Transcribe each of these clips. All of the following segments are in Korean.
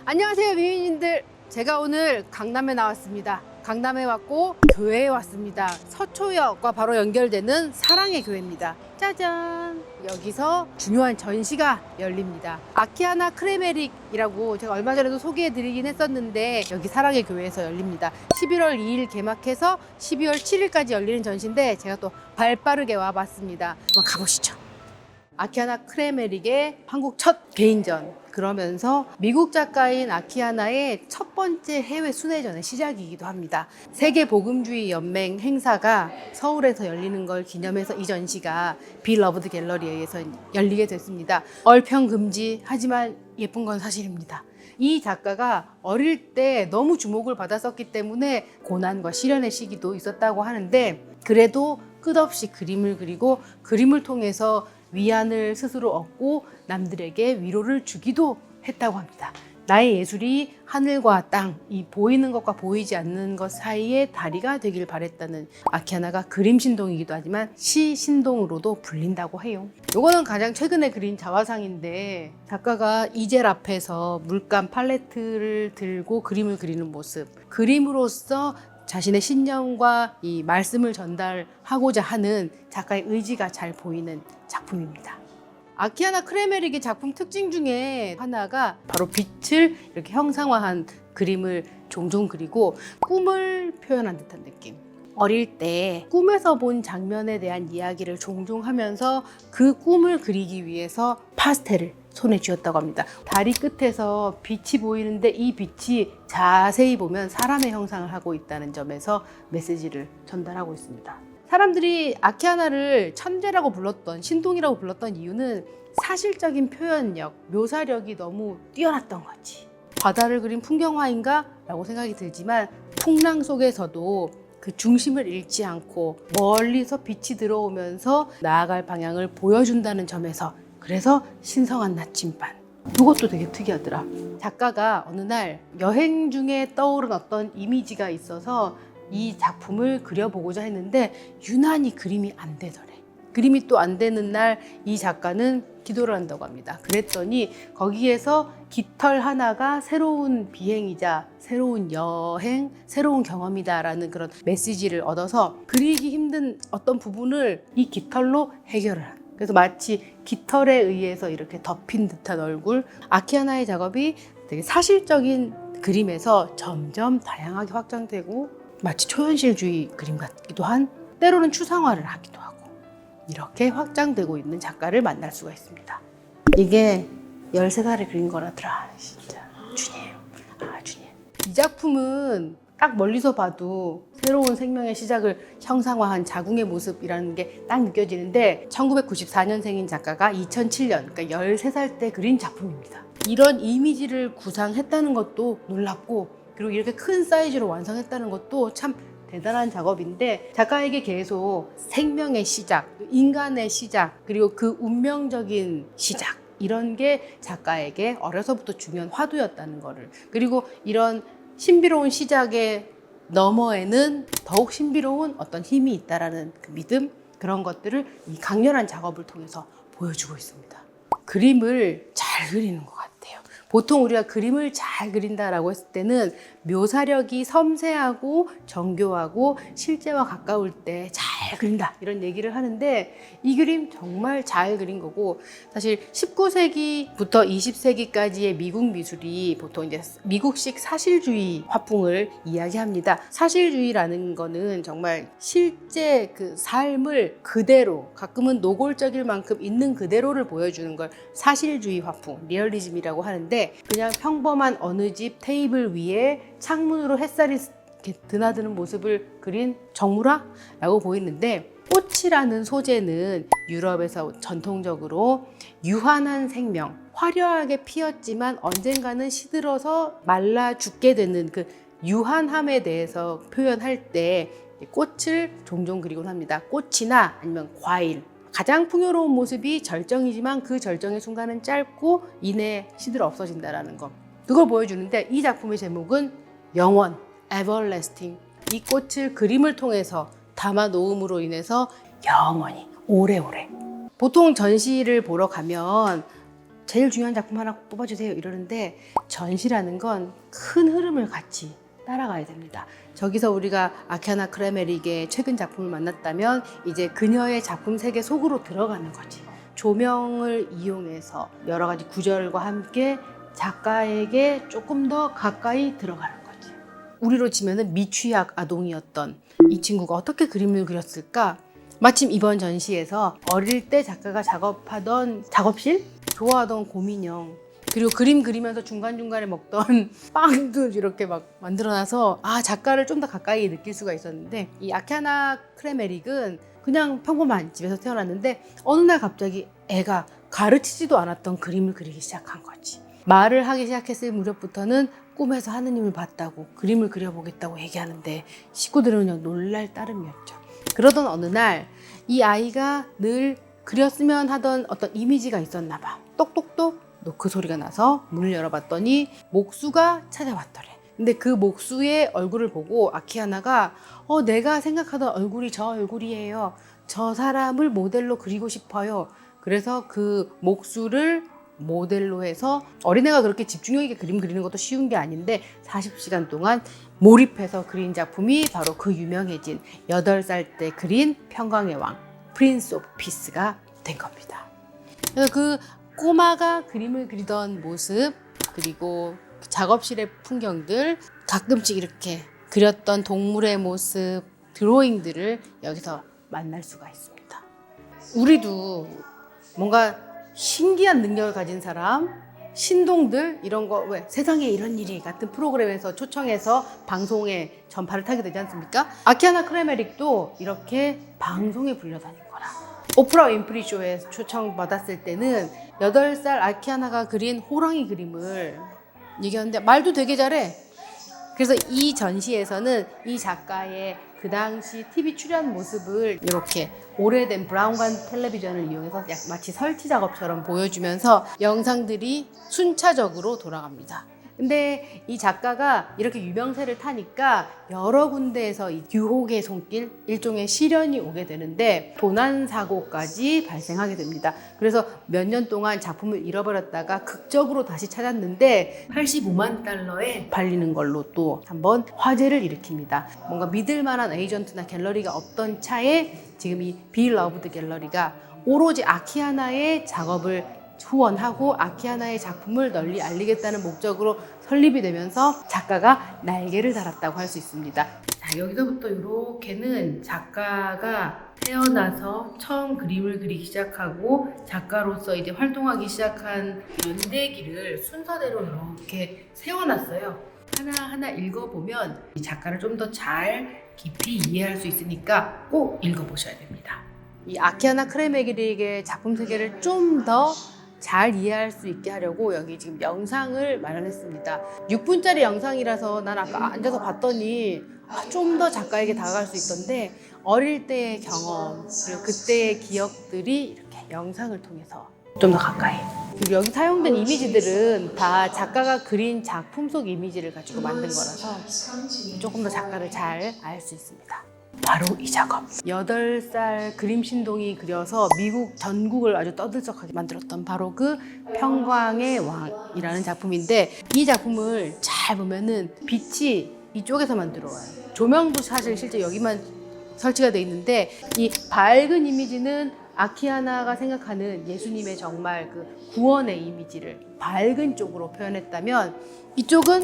안녕하세요 미미님들, 제가 오늘 강남에 나왔습니다. 강남에 왔고 교회에 왔습니다. 서초역과 바로 연결되는 사랑의 교회입니다. 짜잔! 여기서 중요한 전시가 열립니다. 아키하나 크레메릭이라고 제가 얼마 전에도 소개해 드리긴 했었는데, 여기 사랑의 교회에서 열립니다. 11월 2일 개막해서 12월 7일까지 열리는 전시인데, 제가 또 발빠르게 와봤습니다. 한번 가보시죠. 아키하나 크레메릭의 한국 첫 개인전, 그러면서 미국 작가인 아키하나의 첫 번째 해외 순회전의 시작이기도 합니다. 세계복음주의 연맹 행사가 서울에서 열리는 걸 기념해서 이 전시가 빌러브드 갤러리에 의해서 열리게 됐습니다. 얼평금지, 하지만 예쁜 건 사실입니다. 이 작가가 어릴 때 너무 주목을 받았었기 때문에 고난과 시련의 시기도 있었다고 하는데, 그래도 끝없이 그림을 그리고 그림을 통해서 위안을 스스로 얻고 남들에게 위로를 주기도 했다고 합니다. 나의 예술이 하늘과 땅, 이 보이는 것과 보이지 않는 것 사이의 다리가 되길 바랬다는 아키하나가 그림 신동이기도 하지만 시 신동으로도 불린다고 해요. 요거는 가장 최근에 그린 자화상인데, 작가가 이젤 앞에서 물감 팔레트를 들고 그림을 그리는 모습, 그림으로써 자신의 신념과 이 말씀을 전달하고자 하는 작가의 의지가 잘 보이는 작품입니다. 아키하나 크레메릭의 작품 특징 중에 하나가 바로 빛을 이렇게 형상화한 그림을 종종 그리고 꿈을 표현한 듯한 느낌. 어릴 때 꿈에서 본 장면에 대한 이야기를 종종 하면서 그 꿈을 그리기 위해서 파스텔을 손에 쥐었다고 합니다. 다리 끝에서 빛이 보이는데 이 빛이 자세히 보면 사람의 형상을 하고 있다는 점에서 메시지를 전달하고 있습니다. 사람들이 아키하나를 천재라고 불렀던, 신동이라고 불렀던 이유는 사실적인 표현력, 묘사력이 너무 뛰어났던 거지. 바다를 그린 풍경화인가? 라고 생각이 들지만, 풍랑 속에서도 그 중심을 잃지 않고 멀리서 빛이 들어오면서 나아갈 방향을 보여준다는 점에서, 그래서 신성한 나침반, 이것도 되게 특이하더라. 작가가 어느 날 여행 중에 떠오른 어떤 이미지가 있어서 이 작품을 그려보고자 했는데 유난히 그림이 안 되더래. 그림이 또 안 되는 날 이 작가는 기도를 한다고 합니다. 그랬더니 거기에서 깃털 하나가 새로운 비행이자 새로운 여행, 새로운 경험이다라는 그런 메시지를 얻어서 그리기 힘든 어떤 부분을 이 깃털로 해결을 한. 그래서 마치 깃털에 의해서 이렇게 덮인 듯한 얼굴. 아키하나의 작업이 되게 사실적인 그림에서 점점 다양하게 확장되고 마치 초현실주의 그림 같기도 한, 때로는 추상화를 하기도 하고, 이렇게 확장되고 있는 작가를 만날 수가 있습니다. 이게 13살에 그린 거라더라. 진짜 준이에요. 준이에요. 이 작품은 딱 멀리서 봐도 새로운 생명의 시작을 형상화한 자궁의 모습이라는 게 딱 느껴지는데, 1994년생인 작가가 2007년, 그러니까 13살 때 그린 작품입니다. 이런 이미지를 구상했다는 것도 놀랍고, 그리고 이렇게 큰 사이즈로 완성했다는 것도 참 대단한 작업인데, 작가에게 계속 생명의 시작, 인간의 시작, 그리고 그 운명적인 시작, 이런 게 작가에게 어려서부터 중요한 화두였다는 거를, 그리고 이런 신비로운 시작의 너머에는 더욱 신비로운 어떤 힘이 있다라는 그 믿음, 그런 것들을 이 강렬한 작업을 통해서 보여주고 있습니다. 그림을 잘 그리는 것 같아요. 보통 우리가 그림을 잘 그린다라고 했을 때는 묘사력이 섬세하고 정교하고 실제와 가까울 때 잘 그린다, 이런 얘기를 하는데, 이 그림 정말 잘 그린 거고, 사실 19세기부터 20세기까지의 미국 미술이 보통 이제 미국식 사실주의 화풍을 이야기합니다. 사실주의라는 거는 정말 실제 그 삶을 그대로, 가끔은 노골적일 만큼 있는 그대로를 보여주는 걸 사실주의 화풍, 리얼리즘이라고 하는데, 그냥 평범한 어느 집 테이블 위에 창문으로 햇살이 이렇게 드나드는 모습을 그린 정물화라고 보이는데, 꽃이라는 소재는 유럽에서 전통적으로 유한한 생명, 화려하게 피었지만 언젠가는 시들어서 말라 죽게 되는 그 유한함에 대해서 표현할 때 꽃을 종종 그리곤 합니다. 꽃이나 아니면 과일. 가장 풍요로운 모습이 절정이지만 그 절정의 순간은 짧고 이내 시들어 없어진다는 것, 그걸 보여주는데, 이 작품의 제목은 영원, everlasting. 이 꽃을 그림을 통해서 담아 놓음으로 인해서 영원히, 오래오래. 보통 전시를 보러 가면 제일 중요한 작품 하나 뽑아주세요 이러는데 전시라는 건 큰 흐름을 같이 따라가야 됩니다. 저기서 우리가 아키하나 크레메릭의 최근 작품을 만났다면 이제 그녀의 작품 세계 속으로 들어가는 거지. 조명을 이용해서 여러 가지 구절과 함께 작가에게 조금 더 가까이 들어가는 거지. 우리로 치면은 미취학 아동이었던 이 친구가 어떻게 그림을 그렸을까? 마침 이번 전시에서 어릴 때 작가가 작업하던 작업실? 좋아하던 곰인형, 그리고 그림 그리면서 중간중간에 먹던 빵도 이렇게 막 만들어놔서 작가를 좀 더 가까이 느낄 수가 있었는데, 이 아키하나 크레메릭은 그냥 평범한 집에서 태어났는데 어느 날 갑자기 애가 가르치지도 않았던 그림을 그리기 시작한 거지. 말을 하기 시작했을 무렵부터는 꿈에서 하느님을 봤다고 그림을 그려보겠다고 얘기하는데 식구들은 그냥 놀랄 따름이었죠. 그러던 어느 날 이 아이가 늘 그렸으면 하던 어떤 이미지가 있었나 봐. 똑똑똑 노크 소리가 나서 문을 열어봤더니 목수가 찾아왔더래. 근데 그 목수의 얼굴을 보고 아키하나가 내가 생각하던 얼굴이 저 얼굴이에요. 저 사람을 모델로 그리고 싶어요. 그래서 그 목수를 모델로 해서, 어린애가 그렇게 집중력 있게 그림 그리는 것도 쉬운 게 아닌데 40시간 동안 몰입해서 그린 작품이 바로 그 유명해진 8살 때 그린 평강의 왕 프린스 오브 피스가 된 겁니다. 그래서 그 꼬마가 그림을 그리던 모습, 그리고 작업실의 풍경들, 가끔씩 이렇게 그렸던 동물의 모습, 드로잉들을 여기서 만날 수가 있습니다. 우리도 뭔가 신기한 능력을 가진 사람, 신동들 이런 거, 왜 세상에 이런 일이 같은 프로그램에서 초청해서 방송에 전파를 타게 되지 않습니까? 아키하나 크레메릭도 이렇게 방송에 불려다닌 거라. 오프라 윈프리 쇼에 초청받았을 때는 8살 아키하나가 그린 호랑이 그림을 얘기하는데 말도 되게 잘해. 그래서 이 전시에서는 이 작가의 그 당시 TV 출연 모습을 이렇게 오래된 브라운관 텔레비전을 이용해서 마치 설치 작업처럼 보여주면서 영상들이 순차적으로 돌아갑니다. 근데 이 작가가 이렇게 유명세를 타니까 여러 군데에서 이 유혹의 손길, 일종의 시련이 오게 되는데 도난사고까지 발생하게 됩니다. 그래서 몇 년 동안 작품을 잃어버렸다가 극적으로 다시 찾았는데 85만 달러에 팔리는 걸로 또 한번 화제를 일으킵니다. 뭔가 믿을 만한 에이전트나 갤러리가 없던 차에 지금 이 비 러브드 갤러리가 오로지 아키하나의 작업을 후원하고 아키하나의 작품을 널리 알리겠다는 목적으로 설립이 되면서 작가가 날개를 달았다고 할 수 있습니다. 자, 여기서부터 이렇게는 작가가 태어나서 처음 그림을 그리기 시작하고 작가로서 이제 활동하기 시작한 연대기를 순서대로 이렇게 세워놨어요. 하나하나 읽어보면 이 작가를 좀 더 잘 깊이 이해할 수 있으니까 꼭 읽어보셔야 됩니다. 이 아키하나 크레메릭의 작품 세계를 좀 더 잘 이해할 수 있게 하려고 여기 지금 영상을 마련했습니다. 6분짜리 영상이라서 난 아까 앉아서 봤더니 좀 더 작가에게 다가갈 수 있던데, 어릴 때의 경험 그리고 그때의 기억들이 이렇게 영상을 통해서 좀 더 가까이. 그리고 여기 사용된 이미지들은 다 작가가 그린 작품 속 이미지를 가지고 만든 거라서 조금 더 작가를 잘 알 수 있습니다. 바로 이 작업. 8살 그림 신동이 그려서 미국 전국을 아주 떠들썩하게 만들었던 바로 그 평강의 왕이라는 작품인데, 이 작품을 잘 보면은 빛이 이쪽에서만 들어와요. 조명도 사실 실제 여기만 설치가 돼 있는데, 이 밝은 이미지는 아키하나가 생각하는 예수님의 정말 그 구원의 이미지를 밝은 쪽으로 표현했다면, 이쪽은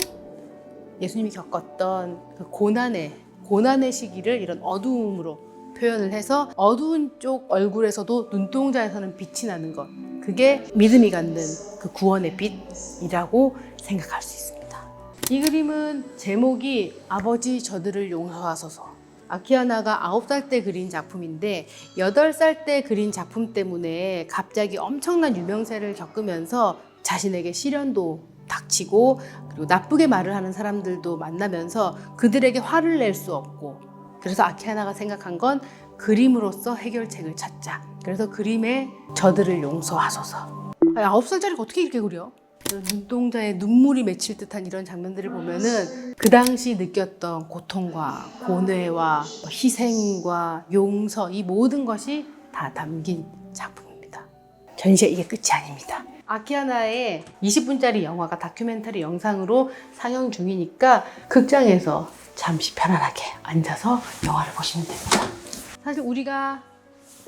예수님이 겪었던 그 고난의 시기를 이런 어두움으로 표현을 해서 어두운 쪽 얼굴에서도 눈동자에서는 빛이 나는 것, 그게 믿음이 갖는 그 구원의 빛이라고 생각할 수 있습니다. 이 그림은 제목이 아버지 저들을 용서하소서. 아키하나가 9살 때 그린 작품인데 8살 때 그린 작품 때문에 갑자기 엄청난 유명세를 겪으면서 자신에게 시련도 닥치고, 그리고 나쁘게 말을 하는 사람들도 만나면서 그들에게 화를 낼 수 없고, 그래서 아키하나가 생각한 건 그림으로써 해결책을 찾자. 그래서 그림에 저들을 용서하소서. 9살짜리가 어떻게 이렇게 그려? 눈동자에 눈물이 맺힐 듯한 이런 장면들을 보면은 그 당시 느꼈던 고통과 고뇌와 희생과 용서, 이 모든 것이 다 담긴 작품입니다. 전시회 이게 끝이 아닙니다. 아키하나의 20분짜리 영화가 다큐멘터리 영상으로 상영 중이니까 극장에서 잠시 편안하게 앉아서 영화를 보시면 됩니다. 사실 우리가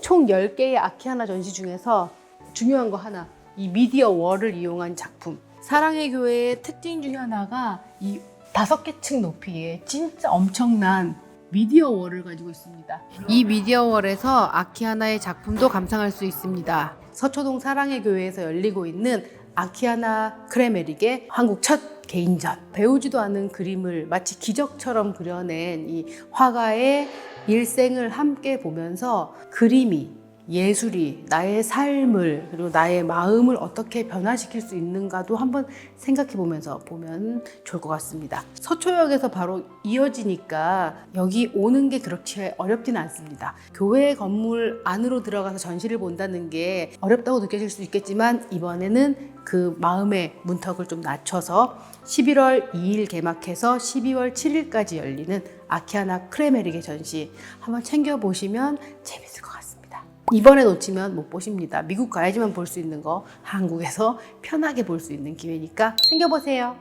총 10개의 아키하나 전시 중에서 중요한 거 하나, 이 미디어 월을 이용한 작품. 사랑의 교회의 특징 중에 하나가 이 5개 층 높이의 진짜 엄청난 미디어 월을 가지고 있습니다. 이 미디어 월에서 아키하나의 작품도 감상할 수 있습니다. 서초동 사랑의 교회에서 열리고 있는 아키하나 크레메릭의 한국 첫 개인전. 배우지도 않은 그림을 마치 기적처럼 그려낸 이 화가의 일생을 함께 보면서 그림이, 예술이 나의 삶을 그리고 나의 마음을 어떻게 변화시킬 수 있는가도 한번 생각해 보면서 보면 좋을 것 같습니다. 서초역에서 바로 이어지니까 여기 오는 게 그렇게 어렵지는 않습니다. 교회 건물 안으로 들어가서 전시를 본다는 게 어렵다고 느껴질 수 있겠지만 이번에는 그 마음의 문턱을 좀 낮춰서 11월 2일 개막해서 12월 7일까지 열리는 아키하나 크레메릭의 전시 한번 챙겨보시면 재밌을 것 같습니다. 이번에 놓치면 못 보십니다. 미국 가야지만 볼 수 있는 거 한국에서 편하게 볼 수 있는 기회니까 챙겨보세요.